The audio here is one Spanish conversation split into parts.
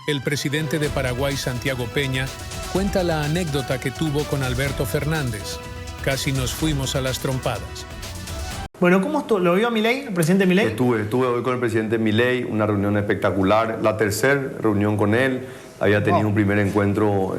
El presidente de Paraguay, Santiago Peña, cuenta la anécdota que tuvo con Alberto Fernández. Casi nos fuimos a las trompadas. Bueno, ¿cómo estuvo? ¿Lo vio Milei, el presidente Milei? Estuve hoy con el presidente Milei, una reunión espectacular, la tercera reunión con él. Había tenido un primer encuentro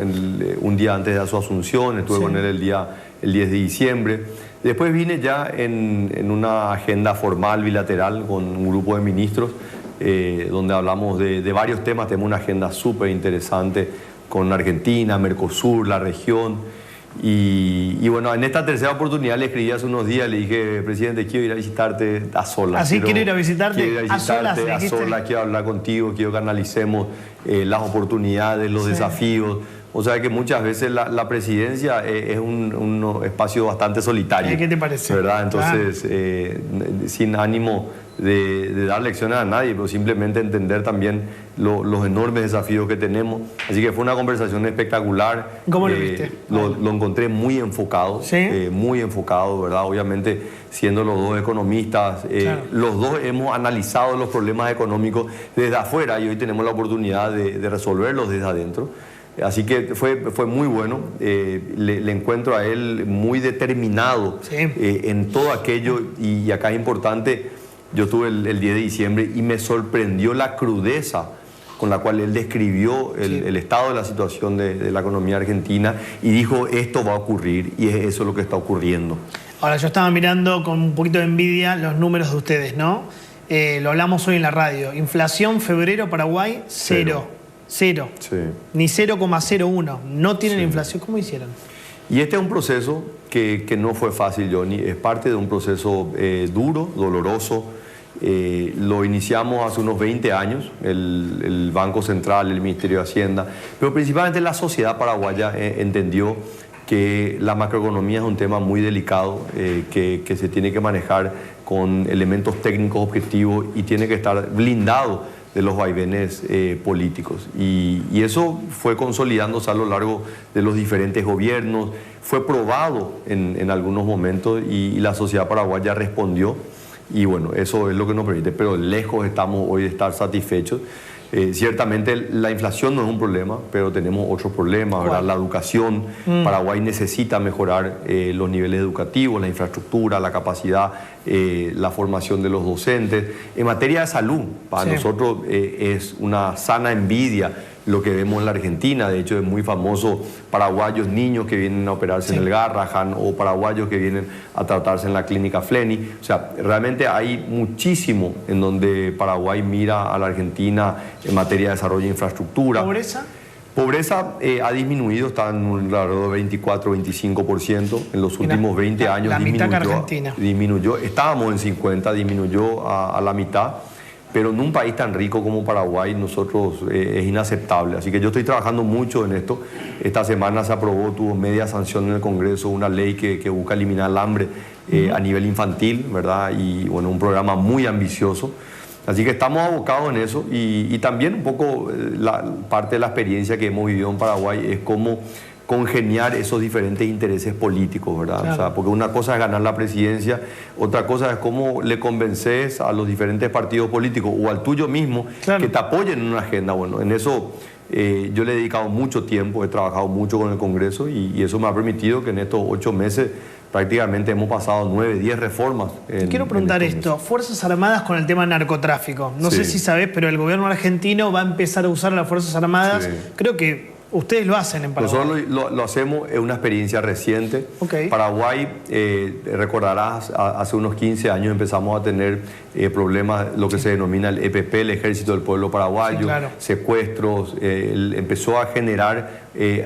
un día antes de su asunción, estuve con él el 10 de diciembre. Después vine ya en una agenda formal bilateral con un grupo de ministros, donde hablamos de varios temas. Tenemos una agenda súper interesante con Argentina, Mercosur, la región. Y bueno, en esta tercera oportunidad le escribí hace unos días, le dije, presidente, quiero ir a visitarte a solas. Así quiero ir a visitarte, quiero ir a visitarte a solas, quiero hablar contigo, quiero que analicemos las oportunidades, los desafíos. O sea que muchas veces la presidencia es un espacio bastante solitario. ¿Qué te parece? ¿Verdad? Entonces, sin ánimo de dar lecciones a nadie, pero simplemente entender también los enormes desafíos que tenemos. Así que fue una conversación espectacular. ¿Cómo lo viste? Lo encontré muy enfocado, ¿sí? Muy enfocado, ¿verdad? Obviamente, siendo los dos economistas, claro. Los dos hemos analizado los problemas económicos desde afuera y hoy tenemos la oportunidad de resolverlos desde adentro. Así que fue muy bueno, le encuentro a él muy determinado, sí. En todo aquello, y acá es importante, yo estuve el 10 de diciembre y me sorprendió la crudeza con la cual él describió el estado de la situación de la economía argentina y dijo, esto va a ocurrir, y eso es lo que está ocurriendo. Ahora, yo estaba mirando con un poquito de envidia los números de ustedes, ¿no? Lo hablamos hoy en la radio, inflación febrero Paraguay, cero. Cero. Sí. Ni 0,01. No tienen inflación. ¿Cómo hicieron? Y este es un proceso que no fue fácil, Johnny. Es parte de un proceso duro, doloroso. Lo iniciamos hace unos 20 años, el Banco Central, el Ministerio de Hacienda, pero principalmente la sociedad paraguaya entendió que la macroeconomía es un tema muy delicado, que se tiene que manejar con elementos técnicos objetivos y tiene que estar blindado de los vaivenes políticos. Y eso fue consolidándose a lo largo de los diferentes gobiernos, fue probado en algunos momentos y la sociedad paraguaya respondió. Y bueno, eso es lo que nos permite, pero lejos estamos hoy de estar satisfechos. Ciertamente la inflación no es un problema, pero tenemos otros problemas, ¿verdad? La educación. Paraguay necesita mejorar los niveles educativos, la infraestructura, la capacidad, la formación de los docentes. En materia de salud, para nosotros es una sana envidia lo que vemos en la Argentina. De hecho, es muy famoso paraguayos niños que vienen a operarse en el Garrahan o paraguayos que vienen a tratarse en la clínica Fleni. O sea, realmente hay muchísimo en donde Paraguay mira a la Argentina en materia de desarrollo de infraestructura. ¿Pobreza? Pobreza ha disminuido, está en alrededor de 24-25%. En los últimos 20 años la mitad que Argentina. Disminuyó. Estábamos en 50, disminuyó a la mitad. Pero en un país tan rico como Paraguay, nosotros es inaceptable. Así que yo estoy trabajando mucho en esto. Esta semana se aprobó, tuvo media sanción en el Congreso, una ley que busca eliminar el hambre a nivel infantil, ¿verdad? Y bueno, un programa muy ambicioso. Así que estamos abocados en eso y también un poco parte de la experiencia que hemos vivido en Paraguay es cómo congeniar esos diferentes intereses políticos, ¿verdad? Claro. O sea, porque una cosa es ganar la presidencia, otra cosa es cómo le convences a los diferentes partidos políticos o al tuyo mismo que te apoyen en una agenda. Bueno, en eso yo le he dedicado mucho tiempo, he trabajado mucho con el Congreso y eso me ha permitido que en estos 8 meses prácticamente hemos pasado 9, 10 reformas. Te quiero preguntar esto, Fuerzas Armadas con el tema narcotráfico. No sé si sabés, pero el gobierno argentino va a empezar a usar a las Fuerzas Armadas, creo que ustedes lo hacen en Paraguay. Nosotros lo hacemos, es una experiencia reciente. Paraguay, recordarás, hace unos 15 años empezamos a tener problemas, lo que se denomina el EPP, el Ejército del Pueblo Paraguayo, secuestros, empezó a generar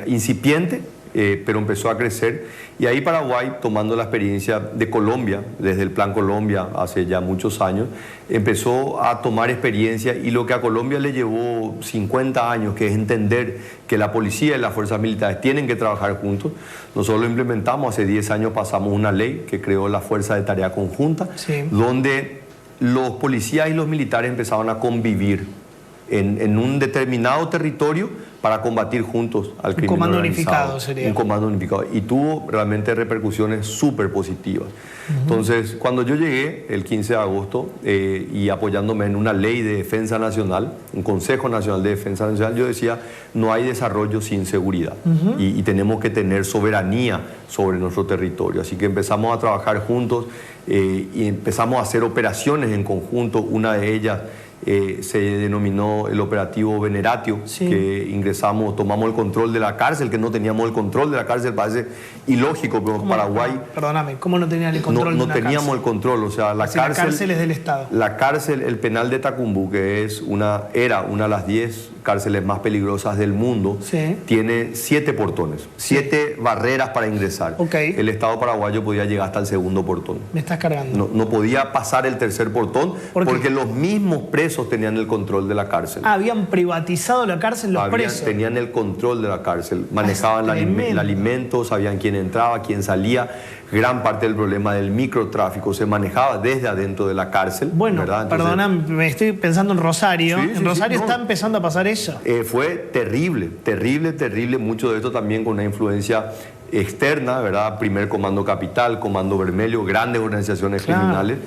incipiente, pero empezó a crecer. Y ahí Paraguay, tomando la experiencia de Colombia, desde el Plan Colombia hace ya muchos años, empezó a tomar experiencia y lo que a Colombia le llevó 50 años, que es entender que la policía y las fuerzas militares tienen que trabajar juntos. Nosotros lo implementamos, hace 10 años pasamos una ley que creó la Fuerza de Tarea Conjunta, donde los policías y los militares empezaban a convivir en un determinado territorio para combatir juntos al crimen comando organizado. Unificado sería. Un comando unificado. Y tuvo realmente repercusiones súper positivas. Entonces, cuando yo llegué el 15 de agosto y apoyándome en una ley de defensa nacional, un Consejo Nacional de Defensa Nacional, yo decía, no hay desarrollo sin seguridad y tenemos que tener soberanía sobre nuestro territorio. Así que empezamos a trabajar juntos y empezamos a hacer operaciones en conjunto. Una de ellas se denominó el operativo Veneratio, que ingresamos, tomamos el control de la cárcel, que no teníamos el control de la cárcel, parece ilógico, pero Paraguay... Perdóname, ¿cómo no tenían el control de una cárcel? No teníamos el control, o sea, la cárcel es del Estado. La cárcel, el penal de Tacumbú, que era una de las 10 cárceles más peligrosas del mundo, tiene 7 portones, 7 barreras para ingresar. El Estado paraguayo podía llegar hasta el segundo portón. Me estás cargando. No podía pasar el tercer portón porque los mismos presos tenían el control de la cárcel. Habían privatizado la cárcel los presos. Tenían el control de la cárcel, manejaban el alimento, sabían quién entraba, quién salía. Gran parte del problema del microtráfico se manejaba desde adentro de la cárcel. Bueno, ¿verdad? Perdona, me estoy pensando en Rosario. En Rosario está empezando a pasar eso. Fue terrible. Mucho de esto también con una influencia externa, ¿verdad? Primer Comando Capital, Comando Vermelho, grandes organizaciones criminales.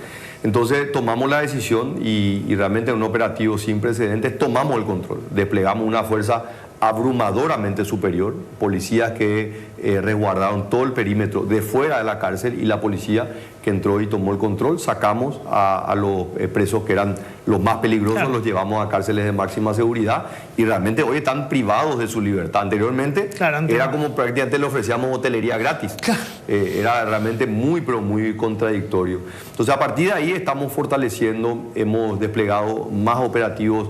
Entonces tomamos la decisión y realmente en un operativo sin precedentes tomamos el control. Desplegamos una fuerza abrumadoramente superior, policías que resguardaron todo el perímetro de fuera de la cárcel y la policía que entró y tomó el control. Sacamos a los presos que eran los más peligrosos, los llevamos a cárceles de máxima seguridad y realmente hoy están privados de su libertad. Anteriormente era como prácticamente le ofrecíamos hotelería gratis. Era realmente muy contradictorio. Entonces a partir de ahí estamos fortaleciendo, hemos desplegado más operativos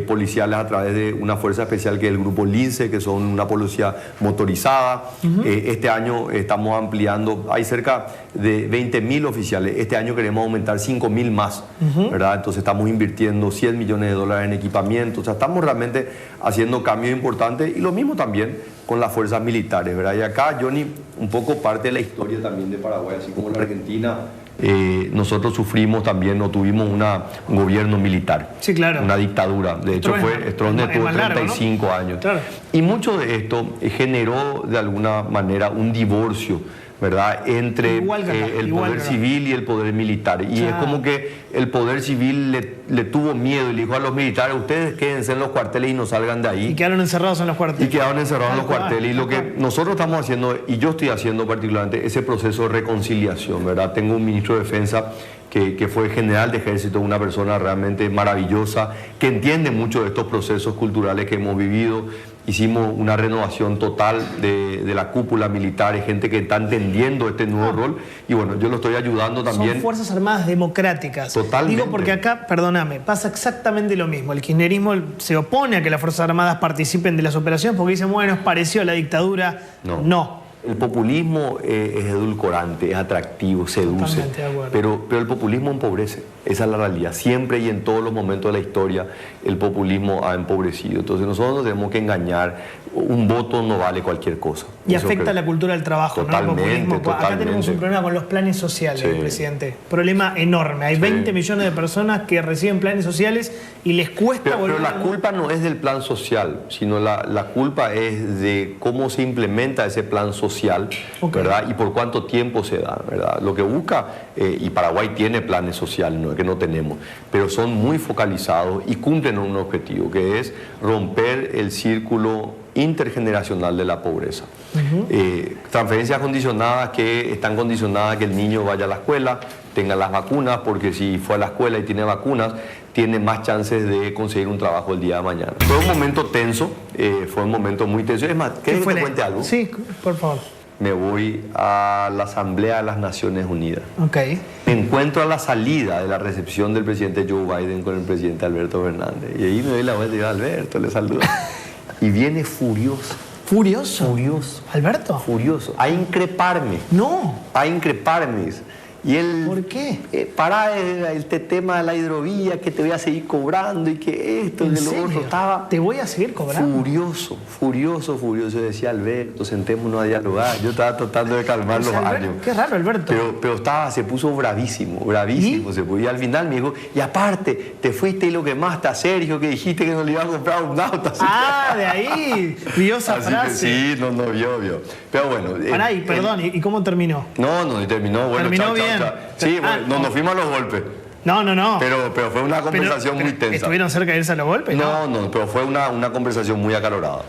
policiales a través de una fuerza especial que es el Grupo Lince, que son una policía motorizada. Este año estamos ampliando, hay cerca de 20.000 oficiales. Este año queremos aumentar 5.000 más, ¿verdad? Entonces estamos invirtiendo $100 millones en equipamiento. O sea, estamos realmente haciendo cambios importantes y lo mismo también con las fuerzas militares, ¿verdad? Y acá, Johnny, un poco parte de la historia también de Paraguay, así como la Argentina. Nosotros sufrimos también, o tuvimos un gobierno militar, una dictadura. De hecho, Stroessner tuvo 35 años. Y mucho de esto generó de alguna manera un divorcio, ¿verdad?, entre el poder civil y el poder militar. Y es como que el poder civil le tuvo miedo y le dijo a los militares, ustedes quédense en los cuarteles y no salgan de ahí. Y quedaron encerrados en los cuarteles. Y lo que nosotros estamos haciendo, y yo estoy haciendo particularmente, ese proceso de reconciliación, ¿verdad? Tengo un ministro de Defensa que fue general de ejército, una persona realmente maravillosa, que entiende mucho de estos procesos culturales que hemos vivido. Hicimos una renovación total de la cúpula militar, hay gente que está entendiendo este nuevo rol y bueno, yo lo estoy ayudando también. Son Fuerzas Armadas democráticas. Totalmente. Digo porque acá, perdóname, pasa exactamente lo mismo. El kirchnerismo se opone a que las Fuerzas Armadas participen de las operaciones porque dicen, bueno, es parecido a la dictadura. No. El populismo es edulcorante, es atractivo, seduce, pero el populismo empobrece, esa es la realidad. Siempre y en todos los momentos de la historia el populismo ha empobrecido. Entonces nosotros no tenemos que engañar, un voto no vale cualquier cosa. Y afecta la cultura del trabajo, totalmente, ¿no? Acá tenemos un problema con los planes sociales, presidente. Problema enorme. Hay 20 millones de personas que reciben planes sociales y les cuesta volver. Pero la culpa no es del plan social, sino la culpa es de cómo se implementa ese plan social, ¿verdad? Y por cuánto tiempo se da, ¿verdad? Lo que busca, y Paraguay tiene planes sociales, no es que no tenemos, pero son muy focalizados y cumplen un objetivo, que es romper el círculo intergeneracional de la pobreza. Transferencias condicionadas que están condicionadas a que el niño vaya a la escuela, tenga las vacunas, porque si fue a la escuela y tiene vacunas, tiene más chances de conseguir un trabajo el día de mañana. Fue un momento tenso, fue un momento muy tenso. Es más, ¿quieres que te cuente algo? Sí, por favor. Me voy a la Asamblea de las Naciones Unidas. Me encuentro a la salida de la recepción del presidente Joe Biden con el presidente Alberto Fernández. Y ahí me doy la vuelta y digo, Alberto, le saludo. Y viene furioso. ¿Furioso? Furioso. ¿Alberto? Furioso. A increparme. No. A increparme. Y él, ¿por qué? Para el tema de la hidrovía, que te voy a seguir cobrando y que esto, y ¿En que lo serio? otro. Estaba ¿Te voy a seguir cobrando? furioso. Decía, Alberto, sentémonos a dialogar. Yo estaba tratando de calmar los años. Qué raro, Alberto. Pero se puso bravísimo. Y al final me dijo, y aparte, te fuiste y lo quemaste a Sergio, que dijiste que no le iba a comprar un auto. Ah, de ahí vio esa frase. Sí, no, vio. Pero bueno. Pará, perdón, ¿y cómo terminó? No, terminó. Bueno, terminó chao. bien. Sí, bueno, nos fuimos a los golpes. No. Pero fue una conversación muy tensa. ¿Estuvieron cerca de irse a los golpes? No, pero fue una conversación muy acalorada.